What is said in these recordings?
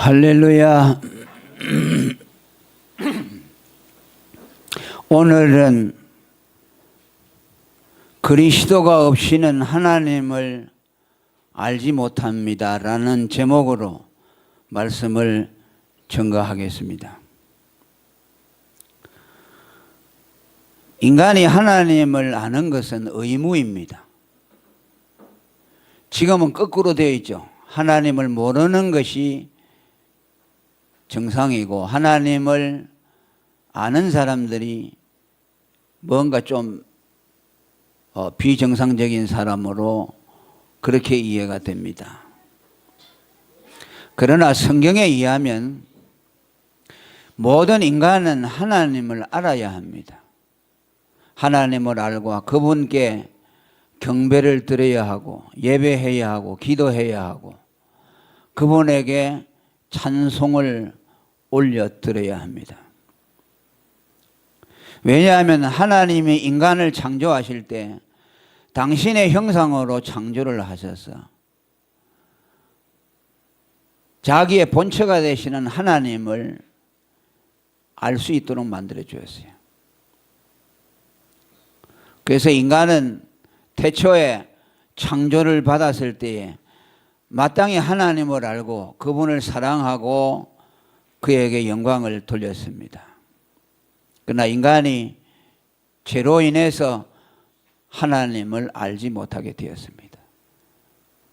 할렐루야. 오늘은 그리스도가 없이는 하나님을 알지 못합니다 라는 제목으로 말씀을 전가하겠습니다. 인간이 하나님을 아는 것은 의무입니다. 지금은 거꾸로 되어 있죠. 하나님을 모르는 것이 정상이고 하나님을 아는 사람들이 뭔가 좀 비정상적인 사람으로 그렇게 이해가 됩니다. 그러나 성경에 의하면 모든 인간은 하나님을 알아야 합니다. 하나님을 알고 그분께 경배를 드려야 하고 예배해야 하고 기도해야 하고 그분에게 찬송을 올려드려야 합니다. 왜냐하면 하나님이 인간을 창조하실 때 당신의 형상으로 창조를 하셔서 자기의 본체가 되시는 하나님을 알 수 있도록 만들어 주었어요. 그래서 인간은 태초에 창조를 받았을 때에 마땅히 하나님을 알고 그분을 사랑하고 그에게 영광을 돌렸습니다. 그러나 인간이 죄로 인해서 하나님을 알지 못하게 되었습니다.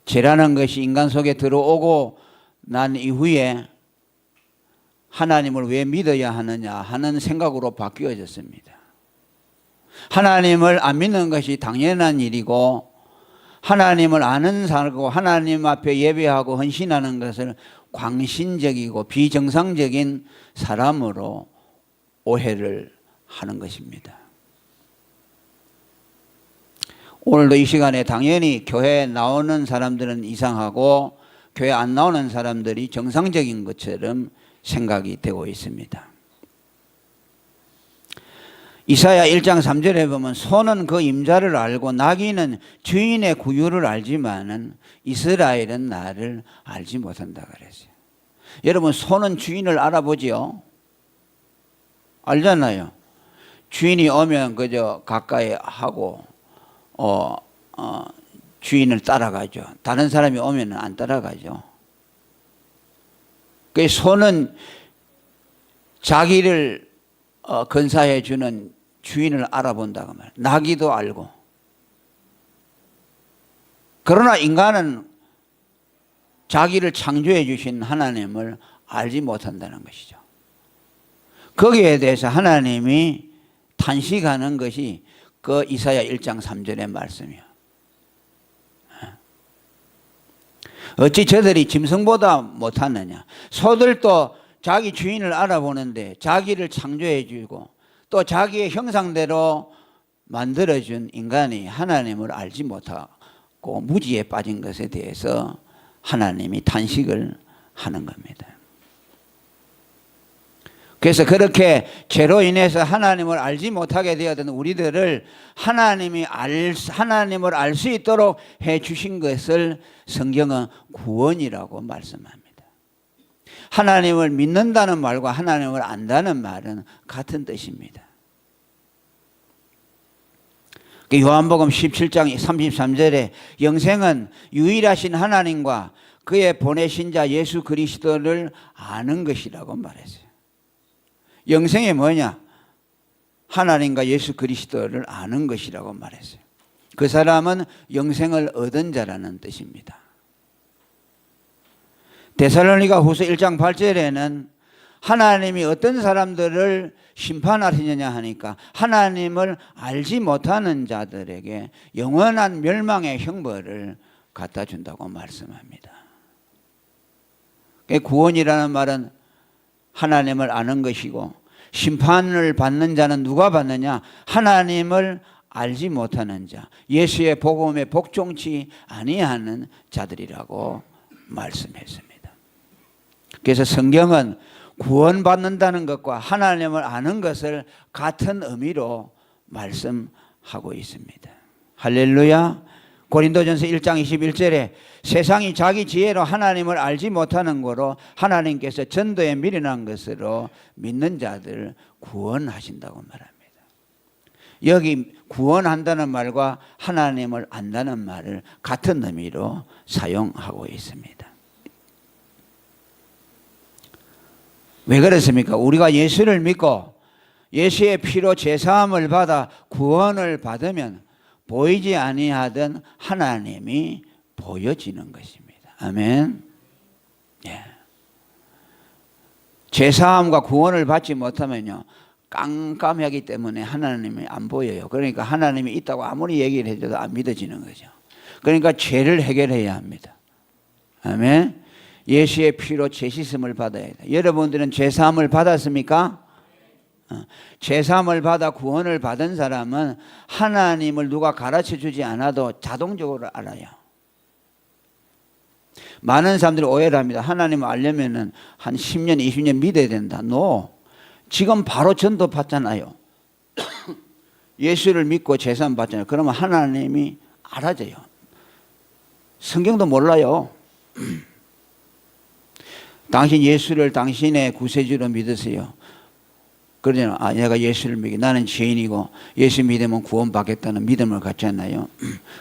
죄라는 것이 인간 속에 들어오고 난 이후에 하나님을 왜 믿어야 하느냐 하는 생각으로 바뀌어졌습니다. 하나님을 안 믿는 것이 당연한 일이고 하나님을 아는 사람이고 하나님 앞에 예배하고 헌신하는 것을 광신적이고 비정상적인 사람으로 오해를 하는 것입니다. 오늘도 이 시간에 당연히 교회에 나오는 사람들은 이상하고 교회 안 나오는 사람들이 정상적인 것처럼 생각이 되고 있습니다. 이사야 1장 3절에 보면 소는 그 임자를 알고 나귀는 주인의 구유를 알지만은 이스라엘은 나를 알지 못한다 그랬어요. 여러분 소는 주인을 알아보지요? 알잖아요. 주인이 오면 그저 가까이 하고 주인을 따라가죠. 다른 사람이 오면 안 따라가죠. 그 소는 자기를 건사해 주는 주인을 알아본다고 말이에요. 나귀도 알고. 그러나 인간은 자기를 창조해 주신 하나님을 알지 못한다는 것이죠. 거기에 대해서 하나님이 탄식하는 것이 그 이사야 1장 3절의 말씀이에요. 어찌 저들이 짐승보다 못하느냐. 소들도 자기 주인을 알아보는데 자기를 창조해 주고 또 자기의 형상대로 만들어준 인간이 하나님을 알지 못하고 무지에 빠진 것에 대해서 하나님이 탄식을 하는 겁니다. 그래서 그렇게 죄로 인해서 하나님을 알지 못하게 되었던 우리들을 하나님을 알 수 있도록 해 주신 것을 성경은 구원이라고 말씀합니다. 하나님을 믿는다는 말과 하나님을 안다는 말은 같은 뜻입니다. 요한복음 17장 33절에 영생은 유일하신 하나님과 그의 보내신 자 예수 그리스도를 아는 것이라고 말했어요. 영생이 뭐냐? 하나님과 예수 그리스도를 아는 것이라고 말했어요. 그 사람은 영생을 얻은 자라는 뜻입니다. 데살로니가 후서 1장 8절에는 하나님이 어떤 사람들을 심판하시느냐 하니까 하나님을 알지 못하는 자들에게 영원한 멸망의 형벌을 갖다 준다고 말씀합니다. 구원이라는 말은 하나님을 아는 것이고 심판을 받는 자는 누가 받느냐? 하나님을 알지 못하는 자, 예수의 복음에 복종치 아니하는 자들이라고 말씀했습니다. 그래서 성경은 구원받는다는 것과 하나님을 아는 것을 같은 의미로 말씀하고 있습니다. 할렐루야. 고린도전서 1장 21절에 세상이 자기 지혜로 하나님을 알지 못하는 거로 하나님께서 전도에 미련한 것으로 믿는 자들 구원하신다고 말합니다. 여기 구원한다는 말과 하나님을 안다는 말을 같은 의미로 사용하고 있습니다. 왜 그렇습니까? 우리가 예수를 믿고 예수의 피로 제사함을 받아 구원을 받으면 보이지 아니하던 하나님이 보여지는 것입니다. 아멘. 예. 제사함과 구원을 받지 못하면요, 깜깜하기 때문에 하나님이 안 보여요. 그러니까 하나님이 있다고 아무리 얘기를 해줘도 안 믿어지는 거죠. 그러니까 죄를 해결해야 합니다. 아멘. 예수의 피로 죄 씻음을 받아야 돼요. 여러분들은 죄사함을 받았습니까? 죄사함을 받아 구원을 받은 사람은 하나님을 누가 가르쳐 주지 않아도 자동적으로 알아요. 많은 사람들이 오해를 합니다. 하나님을 알려면 한 10년, 20년 믿어야 된다. No. 지금 바로 전도 받잖아요. 예수를 믿고 제사함 받잖아요. 그러면 하나님이 알아져요. 성경도 몰라요. 당신 예수를 당신의 구세주로 믿으세요. 그러잖아요. 아, 내가 예수를 믿기, 나는 죄인이고 예수 믿으면 구원받겠다는 믿음을 갖잖아요.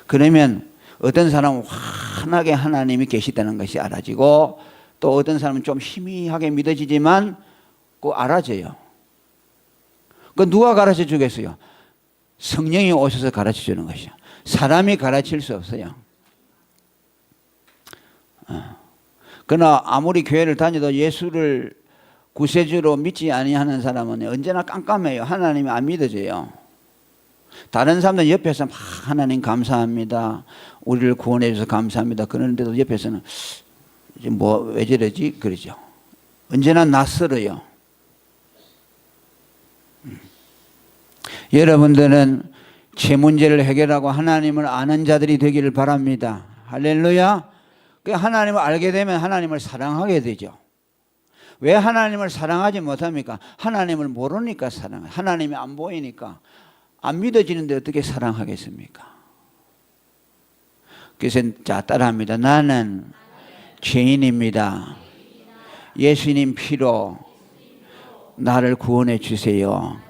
그러면 어떤 사람은 환하게 하나님이 계시다는 것이 알아지고, 또 어떤 사람은 좀 희미하게 믿어지지만 꼭 알아져요. 그 누가 가르쳐 주겠어요? 성령이 오셔서 가르쳐 주는 것이요. 사람이 가르칠 수 없어요. 그러나 아무리 교회를 다녀도 예수를 구세주로 믿지 아니하는 사람은 언제나 깜깜해요. 하나님이 안 믿어져요. 다른 사람들 옆에서 막 하나님 감사합니다, 우리를 구원해 주셔서 감사합니다, 그러는데도 옆에서는 뭐 왜 저러지 그러죠. 언제나 낯설어요. 여러분들은 죄 문제를 해결하고 하나님을 아는 자들이 되기를 바랍니다. 할렐루야. 하나님을 알게 되면 하나님을 사랑하게 되죠. 왜 하나님을 사랑하지 못합니까? 하나님을 모르니까 사랑해요. 하나님이 안 보이니까. 안 믿어지는데 어떻게 사랑하겠습니까? 그래서 자, 따라합니다. 나는 죄인입니다. 예수님 피로 나를 구원해 주세요.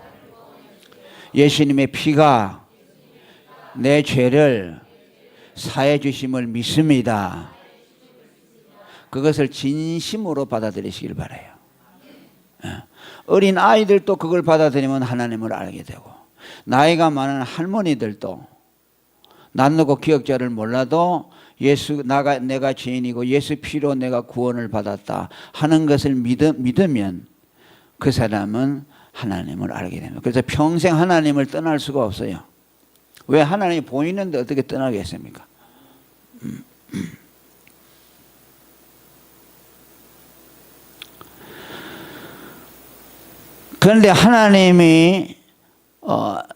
예수님의 피가 내 죄를 사해 주심을 믿습니다. 그것을 진심으로 받아들이시길 바라요. 어린 아이들도 그걸 받아들이면 하나님을 알게 되고, 나이가 많은 할머니들도 낯놓고 기억자를 몰라도 내가 죄인이고 예수 피로 내가 구원을 받았다 하는 것을 믿으면 그 사람은 하나님을 알게 됩니다. 그래서 평생 하나님을 떠날 수가 없어요. 왜? 하나님이 보이는데 어떻게 떠나겠습니까? 그런데 하나님이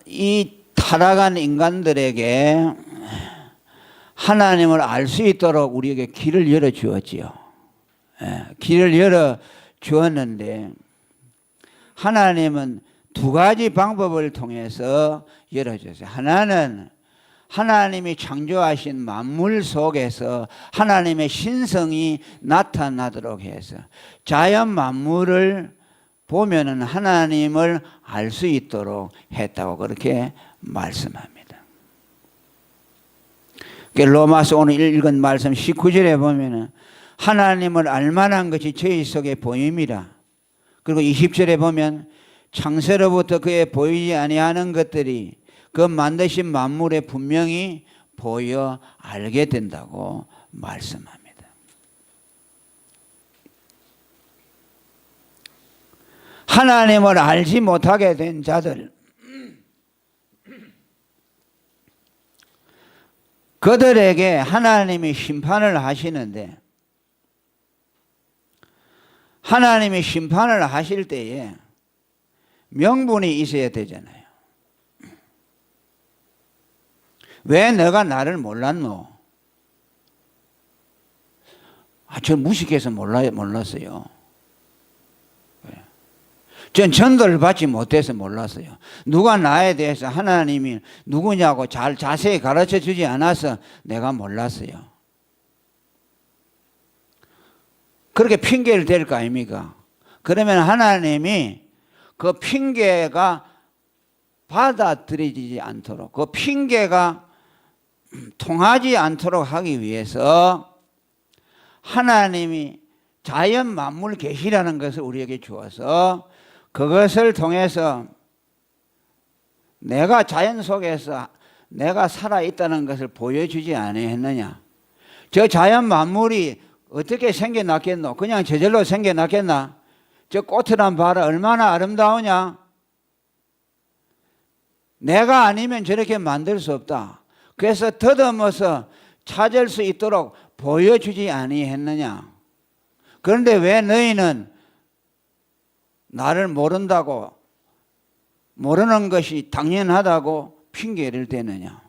이 타락한 인간들에게 하나님을 알 수 있도록 우리에게 길을 열어 주었지요. 길을 열어 주었는데, 하나님은 두 가지 방법을 통해서 열어주세요. 하나는 하나님이 창조하신 만물 속에서 하나님의 신성이 나타나도록 해서 자연 만물을 보면은 하나님을 알 수 있도록 했다고 그렇게 말씀합니다. 로마서 오늘 읽은 말씀 19절에 보면은 하나님을 알만한 것이 저희 속에 보임이라. 그리고 20절에 보면 창세로부터 그의 보이지 아니하는 것들이 그 만드신 만물에 분명히 보여 알게 된다고 말씀합니다. 하나님을 알지 못하게 된 자들, 그들에게 하나님이 심판을 하시는데, 하나님이 심판을 하실 때에 명분이 있어야 되잖아요. 왜 너가 나를 몰랐노? 저 무식해서 몰랐어요. 전 전도를 받지 못해서 몰랐어요. 누가 나에 대해서 하나님이 누구냐고 잘 자세히 가르쳐 주지 않아서 내가 몰랐어요. 그렇게 핑계를 댈 거 아닙니까? 그러면 하나님이 그 핑계가 받아들여지지 않도록, 그 핑계가 통하지 않도록 하기 위해서 하나님이 자연 만물 계시라는 것을 우리에게 주어서 그것을 통해서 내가 자연 속에서 내가 살아있다는 것을 보여주지 아니했느냐. 저 자연 만물이 어떻게 생겨났겠노? 그냥 저절로 생겨났겠나? 저 꽃이란 봐라 얼마나 아름다우냐? 내가 아니면 저렇게 만들 수 없다. 그래서 더듬어서 찾을 수 있도록 보여주지 아니했느냐? 그런데 왜 너희는 나를 모른다고, 모르는 것이 당연하다고 핑계를 대느냐?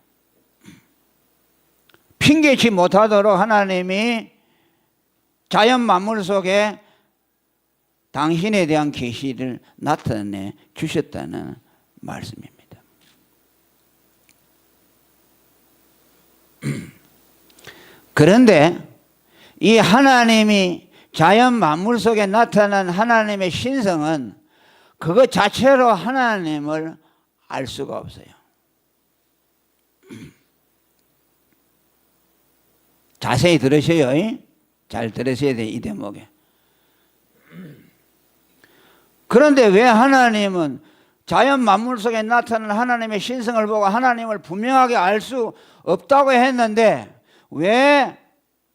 핑계치 못하도록 하나님이 자연 만물 속에 당신에 대한 계시를 나타내 주셨다는 말씀입니다. 그런데 이 하나님이 자연 만물 속에 나타난 하나님의 신성은 그것 자체로 하나님을 알 수가 없어요. 자세히 들으셔요. 잘 들으셔야 돼요, 이 대목에. 그런데 왜 하나님은 자연 만물 속에 나타난 하나님의 신성을 보고 하나님을 분명하게 알 수 없다고 했는데 왜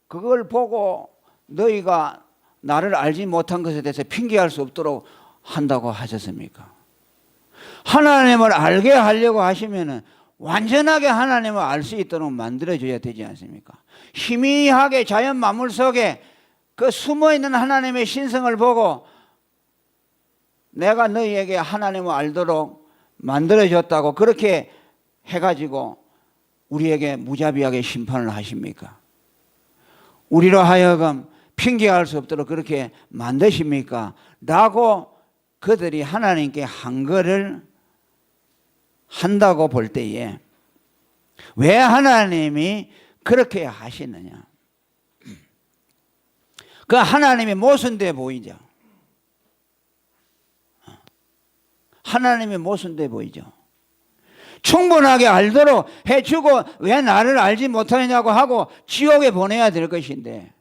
그걸 보고 너희가 나를 알지 못한 것에 대해서 핑계할 수 없도록 한다고 하셨습니까? 하나님을 알게 하려고 하시면은 완전하게 하나님을 알 수 있도록 만들어줘야 되지 않습니까? 희미하게 자연 만물 속에 그 숨어있는 하나님의 신성을 보고 내가 너희에게 하나님을 알도록 만들어줬다고 그렇게 해가지고 우리에게 무자비하게 심판을 하십니까? 우리로 하여금 핑계할 수 없도록 그렇게 만드십니까? 라고 그들이 하나님께 한거를 한다고 볼 때에 왜 하나님이 그렇게 하시느냐? 그 하나님이 모순돼 보이죠? 하나님이 모순돼 보이죠? 충분하게 알도록 해주고 왜 나를 알지 못하느냐고 하고 지옥에 보내야 될 것인데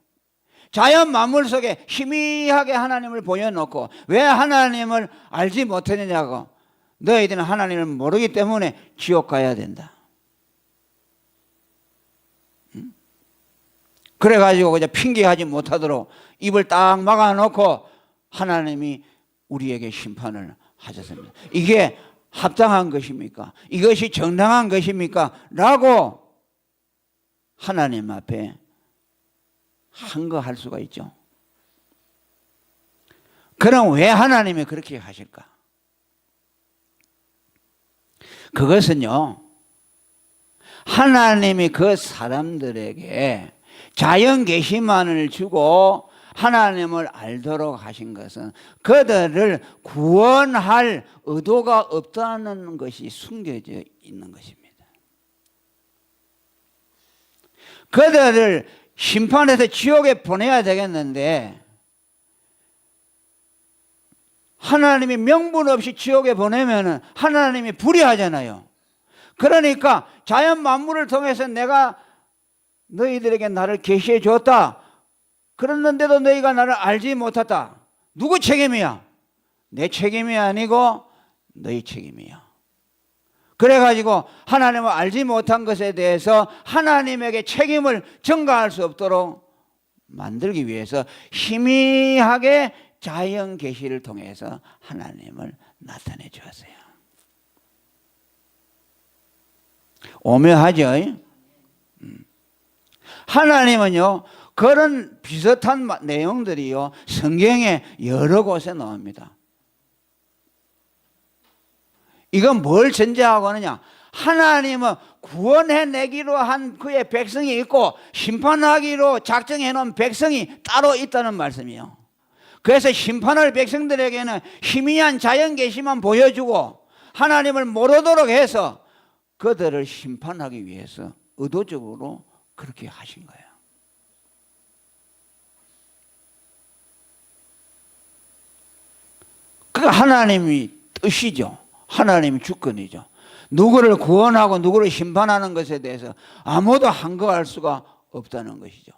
자연 만물 속에 희미하게 하나님을 보여놓고 왜 하나님을 알지 못하느냐고 너희들은 하나님을 모르기 때문에 지옥 가야 된다. 그래가지고 그냥 핑계하지 못하도록 입을 딱 막아놓고 하나님이 우리에게 심판을 하셨습니다. 이게 합당한 것입니까? 이것이 정당한 것입니까? 라고 하나님 앞에 한거할 수가 있죠. 그럼 왜 하나님이 그렇게 하실까? 그것은요, 하나님이 그 사람들에게 자연 계시만을 주고 하나님을 알도록 하신 것은 그들을 구원할 의도가 없다는 것이 숨겨져 있는 것입니다. 그들을 심판해서 지옥에 보내야 되겠는데 하나님이 명분 없이 지옥에 보내면 하나님이 불의하잖아요. 그러니까 자연 만물을 통해서 내가 너희들에게 나를 계시해 줬다. 그랬는데도 너희가 나를 알지 못했다. 누구 책임이야? 내 책임이 아니고 너희 책임이야. 그래가지고 하나님을 알지 못한 것에 대해서 하나님에게 책임을 전가할 수 없도록 만들기 위해서 희미하게 자연 계시를 통해서 하나님을 나타내 주었어요. 오묘하죠? 하나님은요, 그런 비슷한 내용들이요, 성경에 여러 곳에 나옵니다. 이건 뭘 전제하고 하느냐? 하나님은 구원해내기로 한 그의 백성이 있고 심판하기로 작정해 놓은 백성이 따로 있다는 말씀이에요. 그래서 심판을 백성들에게는 희미한 자연 계시만 보여주고 하나님을 모르도록 해서 그들을 심판하기 위해서 의도적으로 그렇게 하신 거예요. 그게 하나님이 뜻이죠. 하나님의 주권이죠. 누구를 구원하고 누구를 심판하는 것에 대해서 아무도 한거할 수가 없다는 것이죠.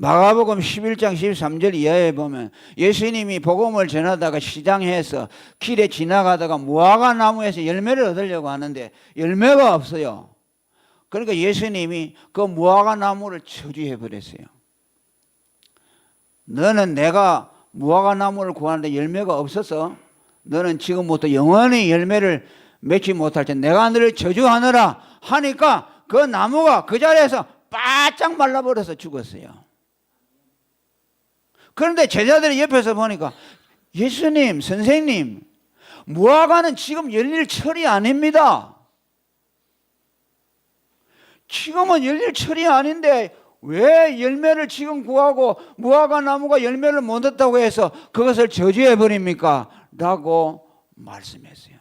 마가복음 11장 13절 이하에 보면 예수님이 복음을 전하다가 시장에서 길에 지나가다가 무화과 나무에서 열매를 얻으려고 하는데 열매가 없어요. 그러니까 예수님이 그 무화과 나무를 처리해 버렸어요. 너는 내가 무화과 나무를 구하는데 열매가 없어서 너는 지금부터 영원히 열매를 맺지 못할 때 내가 너를 저주하느라 하니까 그 나무가 그 자리에서 바짝 말라버려서 죽었어요. 그런데 제자들이 옆에서 보니까 예수님, 선생님, 무화과는 지금 열릴 철이 아닙니다. 지금은 열릴 철이 아닌데 왜 열매를 지금 구하고 무화과 나무가 열매를 못 얻었다고 해서 그것을 저주해 버립니까? 라고 말씀했어요.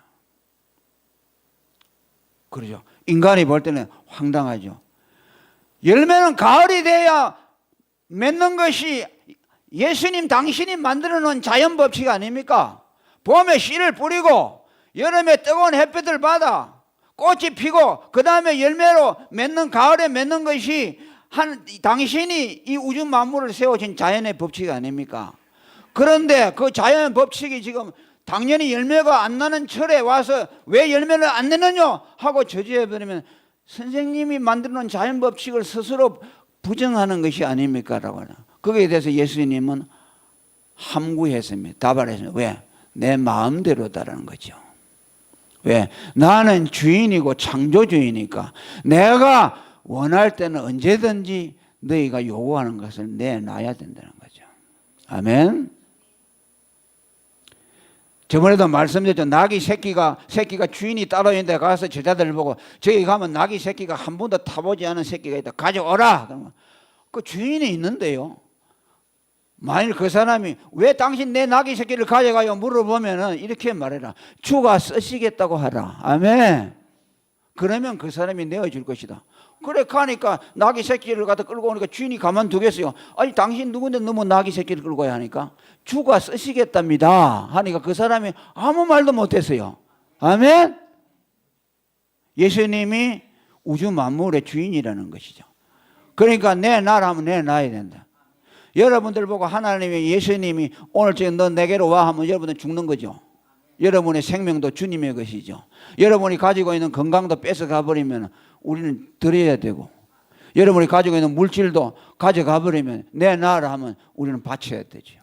그러죠. 인간이 볼 때는 황당하죠. 열매는 가을이 돼야 맺는 것이 예수님 당신이 만들어 놓은 자연 법칙 아닙니까? 봄에 씨를 뿌리고 여름에 뜨거운 햇빛을 받아 꽃이 피고 그 다음에 열매로 맺는 가을에 맺는 것이 당신이 이 우주 만물을 세우신 자연의 법칙 아닙니까? 그런데 그 자연 법칙이 지금 당연히 열매가 안 나는 철에 와서 왜 열매를 안 내느냐 하고 저주해버리면 선생님이 만들어 놓은 자연 법칙을 스스로 부정하는 것이 아닙니까? 라고 하나. 거기에 대해서 예수님은 함구했습니다. 답을 했습니다. 왜? 내 마음대로다라는 거죠. 왜? 나는 주인이고 창조주이니까 내가 원할 때는 언제든지 너희가 요구하는 것을 내놔야 된다는 거죠. 아멘. 저번에도 말씀드렸죠. 낙이 새끼가 주인이 따로 있는 데 가서 제자들을 보고 저기 가면 낙이 새끼가 한 번도 타보지 않은 새끼가 있다. 가져오라. 그러면 그 주인이 있는데요. 만일 그 사람이 왜 당신 내 낙이 새끼를 가져가요? 물어보면은 이렇게 말해라. 주가 쓰시겠다고 하라. 아멘. 그러면 그 사람이 내어줄 것이다. 그래 가니까 낙이 새끼를 갖다 끌고 오니까 주인이 가만두겠어요. 아니 당신 누군데 너무 낙이 새끼를 끌고 와야 하니까 주가 쓰시겠답니다 하니까 그 사람이 아무 말도 못했어요. 아멘. 예수님이 우주 만물의 주인이라는 것이죠. 그러니까 내놔라면 내놔야 된다. 여러분들 보고 하나님이 예수님이 오늘 지금 너 내게로 와 하면 여러분은 죽는 거죠. 여러분의 생명도 주님의 것이죠. 여러분이 가지고 있는 건강도 뺏어가 버리면 우리는 드려야 되고 여러분이 가지고 있는 물질도 가져가 버리면 내놔라 하면 우리는 바쳐야 되죠.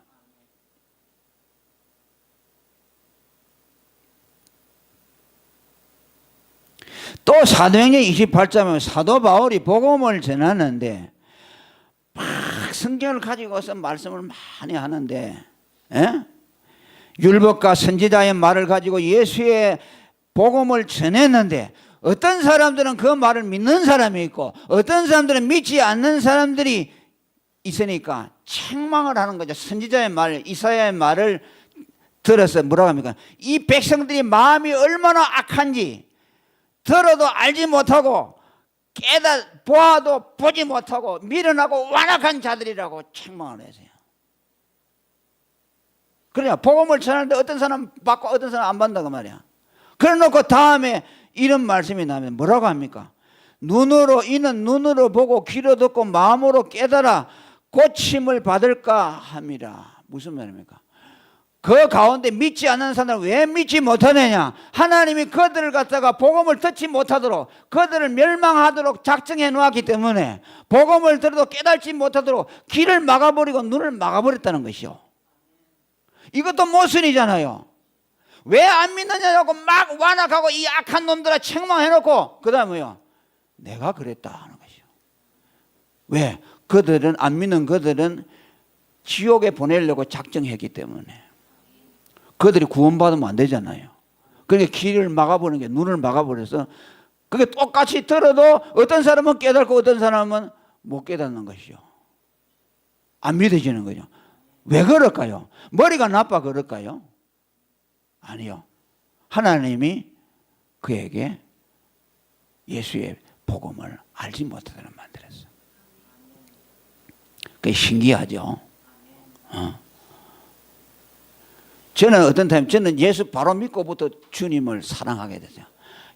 또 사도행전 28장에 사도 바울이 복음을 전하는데 막 성경을 가지고서 말씀을 많이 하는데 율법과 선지자의 말을 가지고 예수의 복음을 전했는데 어떤 사람들은 그 말을 믿는 사람이 있고 어떤 사람들은 믿지 않는 사람들이 있으니까 책망을 하는 거죠. 선지자의 말, 이사야의 말을 들어서 뭐라고 합니까? 이 백성들이 마음이 얼마나 악한지 들어도 알지 못하고 보아도 보지 못하고 미련하고 완악한 자들이라고 책망을 했어요. 그러냐 복음을 전하는데 어떤 사람 받고 어떤 사람 안 받는다고 말이야. 그래 놓고 다음에 이런 말씀이 나면 뭐라고 합니까? 이는 눈으로 보고 귀로 듣고 마음으로 깨달아 고침을 받을까 함이라. 무슨 말입니까? 그 가운데 믿지 않는 사람은 왜 믿지 못하느냐? 하나님이 그들을 갖다가 복음을 듣지 못하도록 그들을 멸망하도록 작정해 놓았기 때문에 복음을 들어도 깨달지 못하도록 귀를 막아버리고 눈을 막아버렸다는 것이요. 이것도 모순이잖아요. 왜 안 믿느냐고 막 완악하고 이 악한 놈들아 책망해놓고 그 다음에요 내가 그랬다 하는 것이요. 왜? 그들은 안 믿는 그들은 지옥에 보내려고 작정했기 때문에 그들이 구원받으면 안 되잖아요. 그러니까 귀를 막아버리는 게 눈을 막아버려서 그게 똑같이 들어도 어떤 사람은 깨닫고 어떤 사람은 못 깨닫는 것이요. 안 믿어지는 거죠. 왜 그럴까요? 머리가 나빠 그럴까요? 아니요. 하나님이 그에게 예수의 복음을 알지 못하도록 만들었어요. 그게 신기하죠. 저는 어떤 타임, 저는 예수 바로 믿고부터 주님을 사랑하게 됐어요.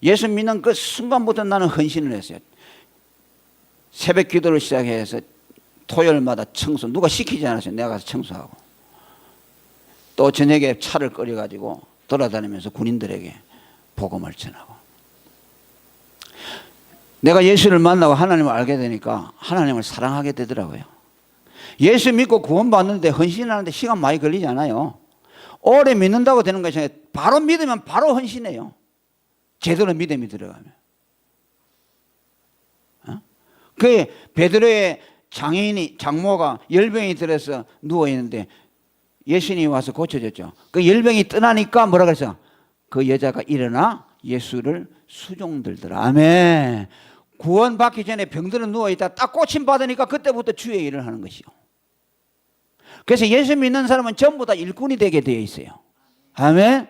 예수 믿는 그 순간부터 나는 헌신을 했어요. 새벽 기도를 시작해서 토요일마다 청소, 누가 시키지 않았어요. 내가 가서 청소하고. 또 저녁에 차를 끓여가지고 돌아다니면서 군인들에게 복음을 전하고. 내가 예수를 만나고 하나님을 알게 되니까 하나님을 사랑하게 되더라고요. 예수 믿고 구원받는데 헌신하는데 시간 많이 걸리지 않아요. 오래 믿는다고 되는 것이 아니라 바로 믿으면 바로 헌신해요. 제대로 믿음이 들어가면. 그 베드로의 장모가 열병이 들어서 누워있는데 예수님이 와서 고쳐줬죠. 그 열병이 떠나니까 뭐라 그랬어? 그 여자가 일어나 예수를 수종들더라. 아멘. 구원받기 전에 병들은 누워있다 딱 고침받으니까 그때부터 주의 일을 하는 것이요. 그래서 예수 믿는 사람은 전부 다 일꾼이 되게 되어 있어요. 아멘.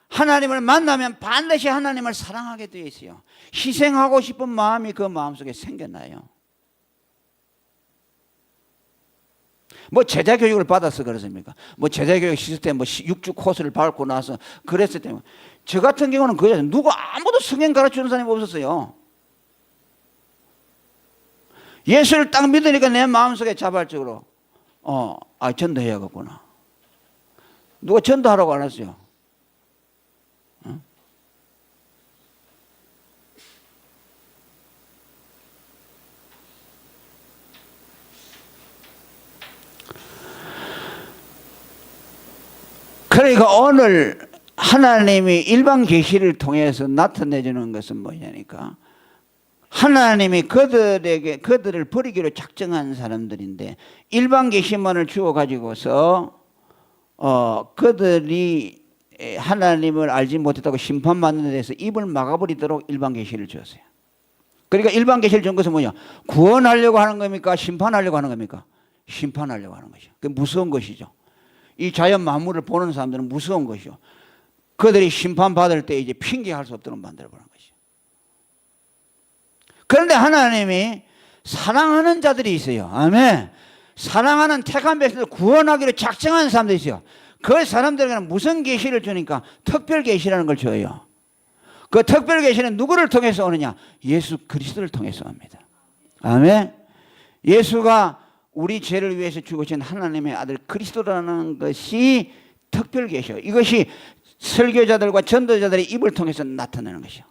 하나님을 만나면 반드시 하나님을 사랑하게 되어 있어요. 희생하고 싶은 마음이 그 마음속에 생겨나요. 뭐 제자 교육을 받아서 그렇습니까? 뭐 제자 교육 시스템 뭐 6주 코스를 밟고 나서 그랬을 때 저 같은 경우는 그거죠. 누가 아무도 성경 가르치는 사람이 없었어요. 예수를 딱 믿으니까 내 마음속에 자발적으로 전도해야겠구나. 누가 전도하라고 안 했어요. 그러니까 오늘 하나님이 일반 계시를 통해서 나타내주는 것은 뭐냐니까 하나님이 그들을 버리기로 작정한 사람들인데 일반 계시만을 주어 가지고서 그들이 하나님을 알지 못했다고 심판받는 데 대해서 입을 막아버리도록 일반 계시를 주었어요. 그러니까 일반 계시를 준 것은 뭐냐? 구원하려고 하는 겁니까? 심판하려고 하는 겁니까? 심판하려고 하는 것이죠. 그게 무서운 것이죠. 이 자연 만물을 보는 사람들은 무서운 것이요. 그들이 심판받을 때 이제 핑계할 수 없도록 만들어버리는 것이요. 그런데 하나님이 사랑하는 자들이 있어요. 아멘. 사랑하는 택한 백성들 구원하기로 작정한 사람들이 있어요. 그 사람들에게는 무슨 계시를 주니까 특별 계시라는 걸 줘요. 그 특별 계시는 누구를 통해서 오느냐? 예수 그리스도를 통해서 옵니다. 아멘. 예수가 우리 죄를 위해서 죽으신 하나님의 아들 그리스도라는 것이 특별 계시요. 이것이 설교자들과 전도자들의 입을 통해서 나타나는 것이요.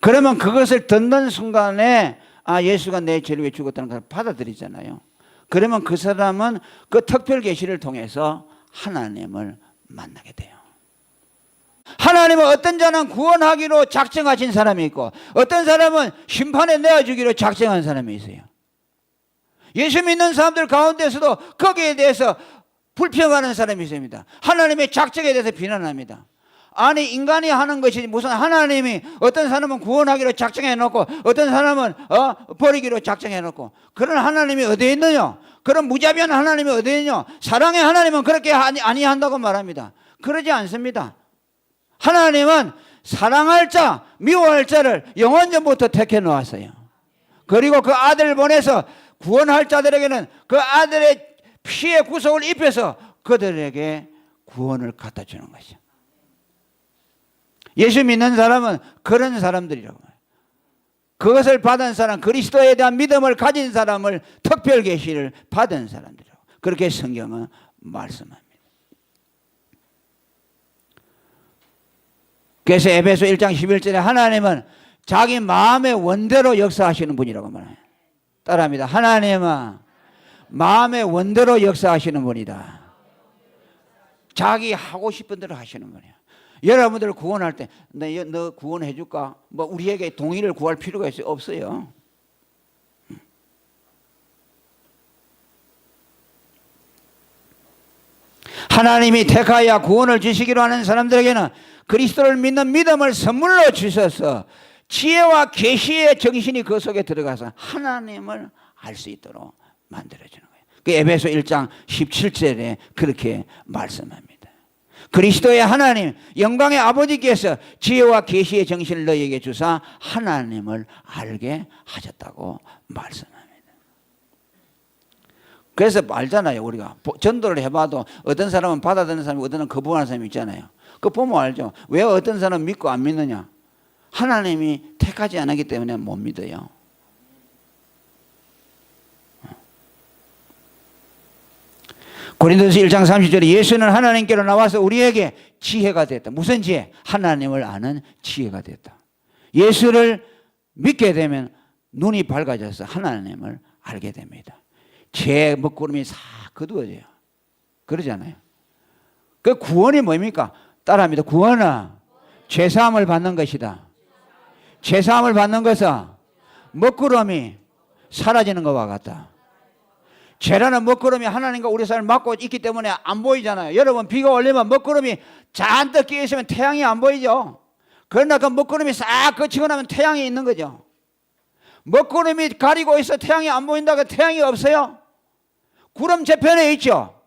그러면 그것을 듣는 순간에 예수가 내 죄를 위해 죽었다는 것을 받아들이잖아요. 그러면 그 사람은 그 특별 계시를 통해서 하나님을 만나게 돼요. 하나님은 어떤 자는 구원하기로 작정하신 사람이 있고 어떤 사람은 심판에 내어주기로 작정한 사람이 있어요. 예수 믿는 사람들 가운데서도 거기에 대해서 불평하는 사람이 있습니다. 하나님의 작정에 대해서 비난합니다. 아니 인간이 하는 것이 무슨 하나님이 어떤 사람은 구원하기로 작정해 놓고 어떤 사람은 버리기로 작정해 놓고 그런 하나님이 어디에 있느냐? 그런 무자비한 하나님이 어디에 있느냐? 사랑의 하나님은 그렇게 아니한다고 말합니다. 그러지 않습니다. 하나님은 사랑할 자, 미워할 자를 영원전부터 택해 놓았어요. 그리고 그 아들을 보내서 구원할 자들에게는 그 아들의 피의 구속을 입혀서 그들에게 구원을 갖다 주는 것이죠. 예수 믿는 사람은 그런 사람들이라고 말해요. 그것을 받은 사람, 그리스도에 대한 믿음을 가진 사람을 특별 계시를 받은 사람들이라고 그렇게 성경은 말씀합니다. 그래서 에베소 1장 11절에 하나님은 자기 마음의 원대로 역사하시는 분이라고 말해요. 따라합니다. 하나님은 마음의 원대로 역사하시는 분이다. 자기 하고 싶은 대로 하시는 분이야. 여러분들 구원할 때 너 구원해 줄까? 뭐 우리에게 동의를 구할 필요가 있어요? 없어요. 하나님이 택하여 구원을 주시기로 하는 사람들에게는 그리스도를 믿는 믿음을 선물로 주셔서 지혜와 계시의 정신이 그 속에 들어가서 하나님을 알 수 있도록 만들어주는 거예요. 그 에베소 1장 17절에 그렇게 말씀합니다. 그리스도의 하나님 영광의 아버지께서 지혜와 계시의 정신을 너희에게 주사 하나님을 알게 하셨다고 말씀합니다. 그래서 알잖아요. 우리가 전도를 해봐도 어떤 사람은 받아들이는 사람이 어떤 사람은 거부하는 사람이 있잖아요. 그거 보면 알죠. 왜 어떤 사람은 믿고 안 믿느냐. 하나님이 택하지 않았기 때문에 못 믿어요. 고린도서 1장 30절에 예수는 하나님께로 나와서 우리에게 지혜가 됐다. 무슨 지혜? 하나님을 아는 지혜가 됐다. 예수를 믿게 되면 눈이 밝아져서 하나님을 알게 됩니다. 죄 먹구름이 싹 거두어져요. 그러잖아요. 그 구원이 뭡니까? 따라합니다. 구원은 죄사함을 받는 것이다. 죄사함을 받는 것은 먹구름이 사라지는 것과 같다. 죄라는 먹구름이 하나님과 우리 삶을 막고 있기 때문에 안 보이잖아요. 여러분 비가 올리면 먹구름이 잔뜩 끼어 있으면 태양이 안 보이죠. 그러나 그 먹구름이 싹 거치고 나면 태양이 있는 거죠. 먹구름이 가리고 있어 태양이 안 보인다고 태양이 없어요. 구름 저편에 있죠.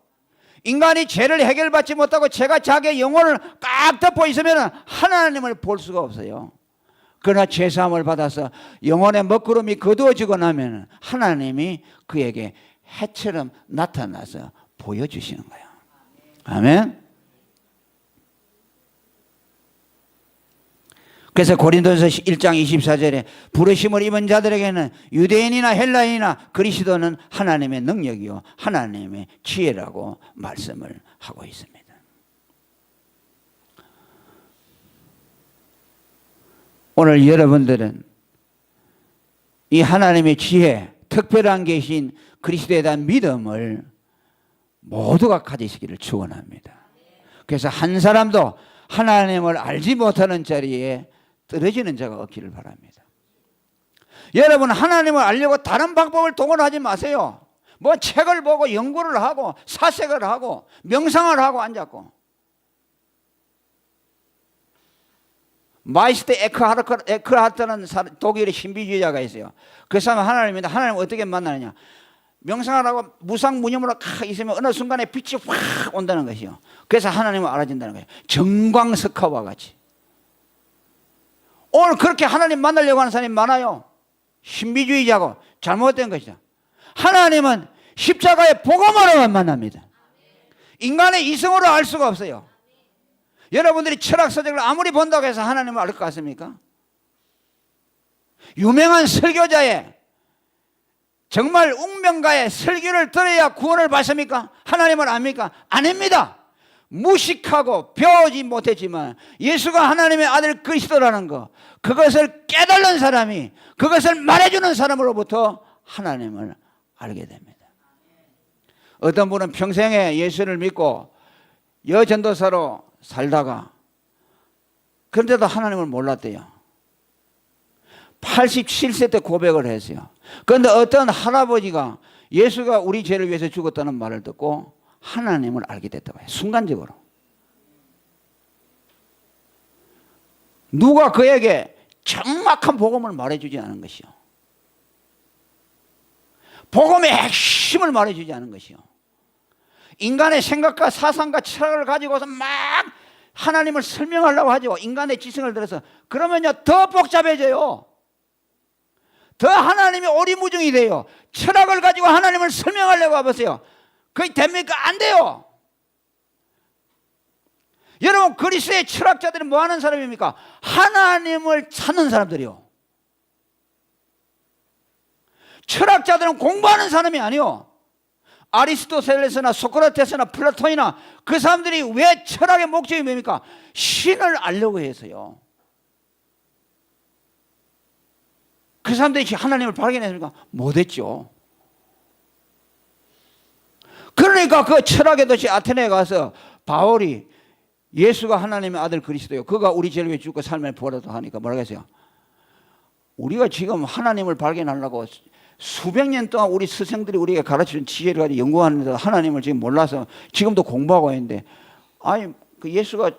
인간이 죄를 해결받지 못하고 죄가 자기의 영혼을 꽉 덮어 있으면 하나님을 볼 수가 없어요. 그러나 죄사함을 받아서 영혼의 먹구름이 거두어지고 나면 하나님이 그에게 해처럼 나타나서 보여주시는 거예요. 아멘. 그래서 고린도서 1장 24절에 부르심을 입은 자들에게는 유대인이나 헬라인이나 그리스도는 하나님의 능력이요 하나님의 지혜라고 말씀을 하고 있습니다. 오늘 여러분들은 이 하나님의 지혜, 특별한 계신 그리스도에 대한 믿음을 모두가 가지시기를 축원합니다. 그래서 한 사람도 하나님을 알지 못하는 자리에 떨어지는 자가 없기를 바랍니다. 여러분 하나님을 알려고 다른 방법을 동원하지 마세요. 뭐 책을 보고 연구를 하고 사색을 하고 명상을 하고 앉았고. 마이스터 에크하트는 독일의 신비주의자가 있어요. 그 사람은 하나님인데 하나님을 어떻게 만나느냐. 명상을 하고 무상무념으로 있으면 어느 순간에 빛이 확 온다는 것이요. 그래서 하나님을 알아진다는 거예요. 정광석화와 같이. 오늘 그렇게 하나님 만나려고 하는 사람이 많아요. 신비주의자고 잘못된 것이죠. 하나님은 십자가의 복음으로만 만납니다. 인간의 이성으로 알 수가 없어요. 여러분들이 철학서적을 아무리 본다고 해서 하나님을 알 것 같습니까? 유명한 설교자의 정말 운명가의 설교를 들어야 구원을 받습니까? 하나님을 압니까? 아닙니다. 무식하고 배우지 못했지만 예수가 하나님의 아들 그리스도라는 것, 그것을 깨달은 사람이, 그것을 말해주는 사람으로부터 하나님을 알게 됩니다. 어떤 분은 평생에 예수를 믿고 여전도사로 살다가 그런데도 하나님을 몰랐대요. 87세 때 고백을 했어요. 그런데 어떤 할아버지가 예수가 우리 죄를 위해서 죽었다는 말을 듣고 하나님을 알게 됐다고 해요. 순간적으로. 누가 그에게 정확한 복음을 말해주지 않은 것이요. 복음의 핵심을 말해주지 않은 것이요. 인간의 생각과 사상과 철학을 가지고서 막 하나님을 설명하려고 하죠. 인간의 지성을 들어서. 그러면요 더 복잡해져요. 더 하나님이 오리무중이 돼요. 철학을 가지고 하나님을 설명하려고 해보세요. 그게 됩니까? 안 돼요. 여러분 그리스도의 철학자들은 뭐 하는 사람입니까? 하나님을 찾는 사람들이요. 철학자들은 공부하는 사람이 아니요. 아리스토텔레스나 소크라테스나 플라톤이나 그 사람들이 왜 철학의 목적이 뭡니까? 신을 알려고 해서요. 그 사람들이 하나님을 발견했습니까? 못했죠. 그러니까 그 철학의 도시 아테네에 가서 바울이 예수가 하나님의 아들 그리스도요. 그가 우리 죄를 위해 죽고 삶을 부활하다 하니까 뭐라고 했어요? 우리가 지금 하나님을 발견하려고 수백 년 동안 우리 스승들이 우리에게 가르쳐준 지혜를 가지고 연구하는데 하나님을 지금 몰라서 지금도 공부하고 있는데, 아니 그 예수가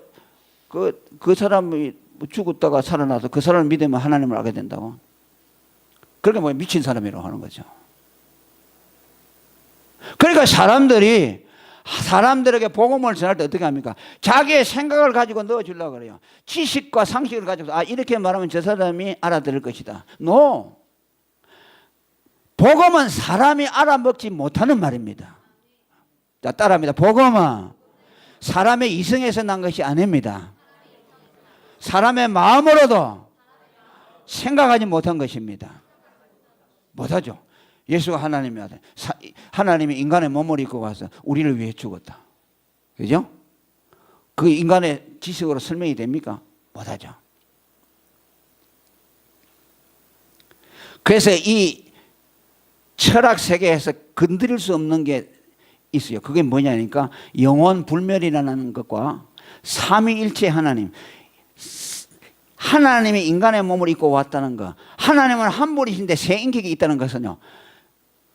그 사람이 죽었다가 살아나서 그 사람을 믿으면 하나님을 알게 된다고. 그러니까 뭐 미친 사람이라고 하는 거죠. 그러니까 사람들에게 복음을 전할 때 어떻게 합니까? 자기의 생각을 가지고 넣어주려고 그래요. 지식과 상식을 가지고 이렇게 말하면 저 사람이 알아들을 것이다. No. 복음은 사람이 알아먹지 못하는 말입니다. 자, 따라합니다. 복음은 사람의 이성에서 난 것이 아닙니다. 사람의 마음으로도 생각하지 못한 것입니다. 못하죠. 예수가 하나님의 아들, 하나님이 인간의 몸을 입고 와서 우리를 위해 죽었다. 그죠? 그 인간의 지식으로 설명이 됩니까? 못하죠. 그래서 이 철학 세계에서 건드릴 수 없는 게 있어요. 그게 뭐냐니까 영원 불멸이라는 것과 삼위일체 하나님, 하나님이 인간의 몸을 입고 왔다는 것, 하나님은 한 분이신데 세 인격이 있다는 것은요,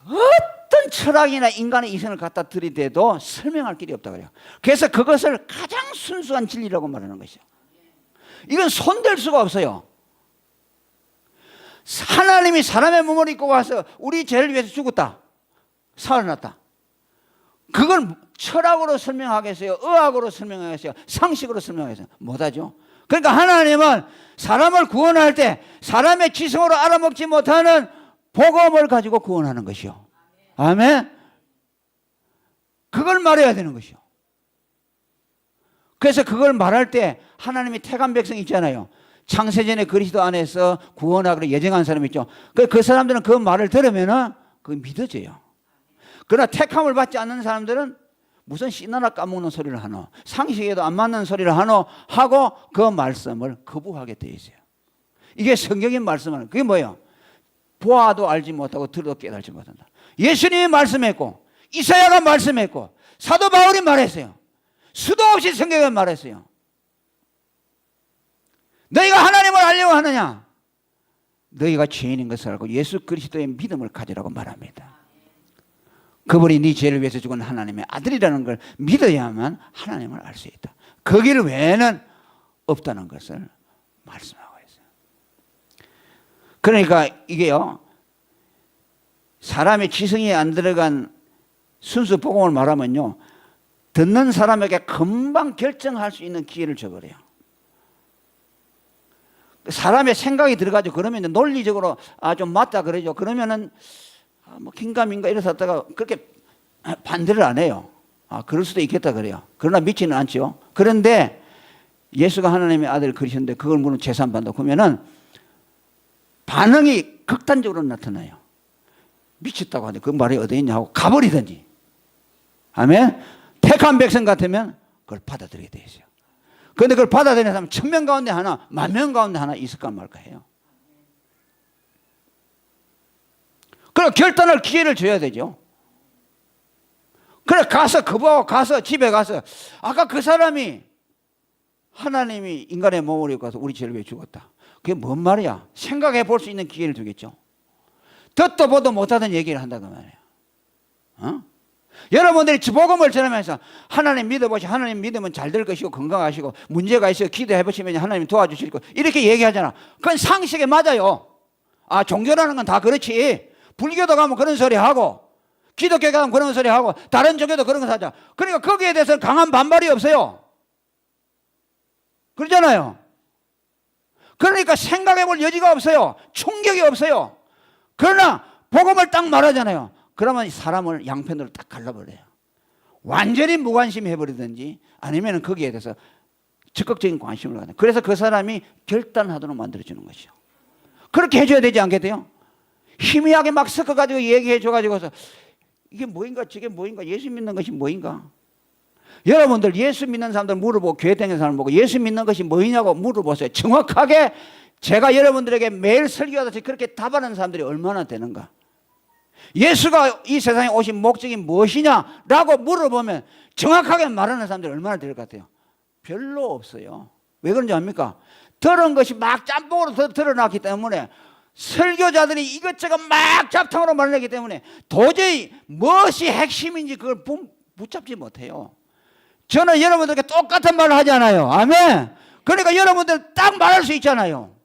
어떤 철학이나 인간의 이성을 갖다 들이대도 설명할 길이 없다 그래요. 그래서 그것을 가장 순수한 진리라고 말하는 것이죠. 이건 손댈 수가 없어요. 하나님이 사람의 몸을 입고 와서 우리 죄를 위해서 죽었다, 살아났다. 그걸 철학으로 설명하겠어요? 의학으로 설명하겠어요? 상식으로 설명하겠어요? 못하죠. 그러니까 하나님은 사람을 구원할 때 사람의 지성으로 알아먹지 못하는 복음을 가지고 구원하는 것이요. 아멘. 그걸 말해야 되는 것이요. 그래서 그걸 말할 때 하나님이 택한 백성이 있잖아요. 창세전에 그리스도 안에서 구원하기로 예정한 사람이 있죠. 그 사람들은 그 말을 들으면은 그게 믿어져요. 그러나 택함을 받지 않는 사람들은 무슨 씨나라 까먹는 소리를 하노, 상식에도 안 맞는 소리를 하노 하고 그 말씀을 거부하게 되어 있어요. 이게 성경의 말씀은 그게 뭐예요? 보아도 알지 못하고 들어도 깨달지 못한다. 예수님이 말씀했고 이사야가 말씀했고 사도 바울이 말했어요. 수도 없이 성경에 말했어요. 너희가 하나님을 알려고 하느냐? 너희가 죄인인 것을 알고 예수 그리스도의 믿음을 가지라고 말합니다. 그분이 네 죄를 위해서 죽은 하나님의 아들이라는 걸 믿어야만 하나님을 알 수 있다. 그 길 외에는 없다는 것을 말씀하고 있어요. 그러니까 이게요, 사람의 지성이 안 들어간 순수 복음을 말하면요, 듣는 사람에게 금방 결정할 수 있는 기회를 줘버려요. 사람의 생각이 들어가죠. 그러면 논리적으로 좀 맞다 그러죠. 그러면은 뭐 긴가민가 이래서 하다가 그렇게 반대를 안 해요. 그럴 수도 있겠다 그래요. 그러나 믿지는 않죠. 그런데 예수가 하나님의 아들을 그리셨는데 그걸 물론 재산받는다 그러면은 반응이 극단적으로 나타나요. 미쳤다고 하는데 그 말이 어디 있냐 하고 가버리든지. 아멘. 택한 백성 같으면 그걸 받아들이게 돼 있어요. 그런데 그걸 받아들이는 사람 1000명 가운데 하나, 10,000명 가운데 하나 있을까 말까 해요. 그래 결단할 기회를 줘야 되죠. 그래 가서 거부하고 가서 집에 가서 아까 그 사람이 하나님이 인간의 몸을 입고 와서 우리 죄를 위해 죽었다. 그게 뭔 말이야? 생각해 볼 수 있는 기회를 주겠죠. 듣도 보도 못하던 얘기를 한다고 말이에요. 여러분들이 복음을 전하면서 하나님 믿어보시, 하나님 믿으면 잘 될 것이고 건강하시고 문제가 있어요 기도해 보시면 하나님 도와주실 거 이렇게 얘기하잖아. 그건 상식에 맞아요. 종교라는 건 다 그렇지. 불교도 가면 그런 소리 하고 기독교 가면 그런 소리 하고 다른 종교도 그런 거 하자. 그러니까 거기에 대해서는 강한 반발이 없어요. 그러잖아요. 그러니까 생각해 볼 여지가 없어요. 충격이 없어요. 그러나 복음을 딱 말하잖아요. 그러면 사람을 양편으로 딱 갈라버려요. 완전히 무관심 해버리든지 아니면 거기에 대해서 적극적인 관심을 갖는. 그래서 그 사람이 결단하도록 만들어주는 것이죠. 그렇게 해줘야 되지 않겠어요? 희미하게 막 섞어가지고 얘기해줘가지고서 이게 뭐인가 저게 뭐인가 예수 믿는 것이 뭐인가. 여러분들 예수 믿는 사람들 물어보고 교회 다니는 사람 보고 예수 믿는 것이 뭐이냐고 물어보세요. 정확하게 제가 여러분들에게 매일 설교하듯이 그렇게 답하는 사람들이 얼마나 되는가. 예수가 이 세상에 오신 목적이 무엇이냐라고 물어보면 정확하게 말하는 사람들이 얼마나 될 것 같아요? 별로 없어요. 왜 그런지 압니까? 들은 것이 막 짬뽕으로 드러났기 때문에 설교자들이 이것저것 막 잡탕으로 말하기 때문에 도저히 무엇이 핵심인지 그걸 붙잡지 못해요. 저는 여러분들께 똑같은 말을 하잖아요. 아멘. 그러니까 여러분들 딱 말할 수 있잖아요.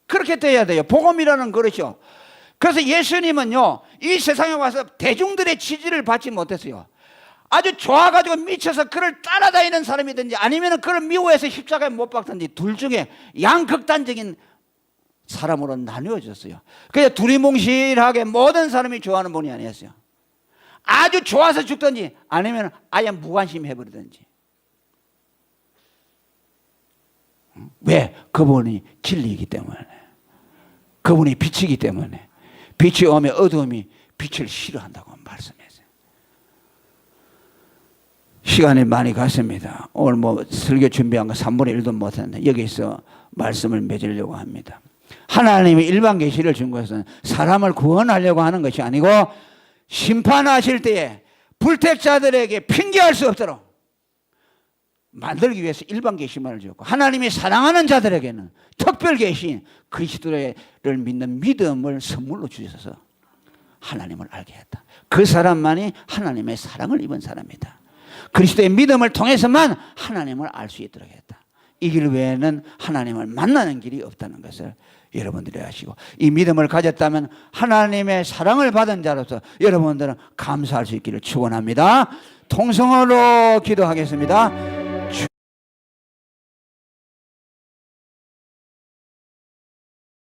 그렇게 돼야 돼요. 복음이라는 그릇이요. 그래서 예수님은요, 이 세상에 와서 대중들의 지지를 받지 못했어요. 아주 좋아가지고 미쳐서 그를 따라다니는 사람이든지 아니면 그를 미워해서 십자가에 못 박든지 둘 중에 양극단적인 사람으로 나누어졌어요. 그래서 두리뭉실하게 모든 사람이 좋아하는 분이 아니었어요. 아주 좋아서 죽든지 아니면 아예 무관심 해버리든지. 왜? 그분이 진리이기 때문에, 그분이 빛이기 때문에. 빛이 오면 어두움이 빛을 싫어한다고 말씀했어요. 시간이 많이 갔습니다. 오늘 뭐 설교 준비한 거 3분의 1도 못했는데 여기서 말씀을 맺으려고 합니다. 하나님이 일반 계시를 준 것은 사람을 구원하려고 하는 것이 아니고 심판하실 때에 불택자들에게 핑계할 수 없도록 만들기 위해서 일반 계시만을 주었고, 하나님이 사랑하는 자들에게는 특별 계시인 그리스도를 믿는 믿음을 선물로 주셔서 하나님을 알게 했다. 그 사람만이 하나님의 사랑을 입은 사람이다. 그리스도의 믿음을 통해서만 하나님을 알 수 있도록 했다. 이 길 외에는 하나님을 만나는 길이 없다는 것을 여러분들이 아시고, 이 믿음을 가졌다면 하나님의 사랑을 받은 자로서 여러분들은 감사할 수 있기를 축원합니다. 통성으로 기도하겠습니다.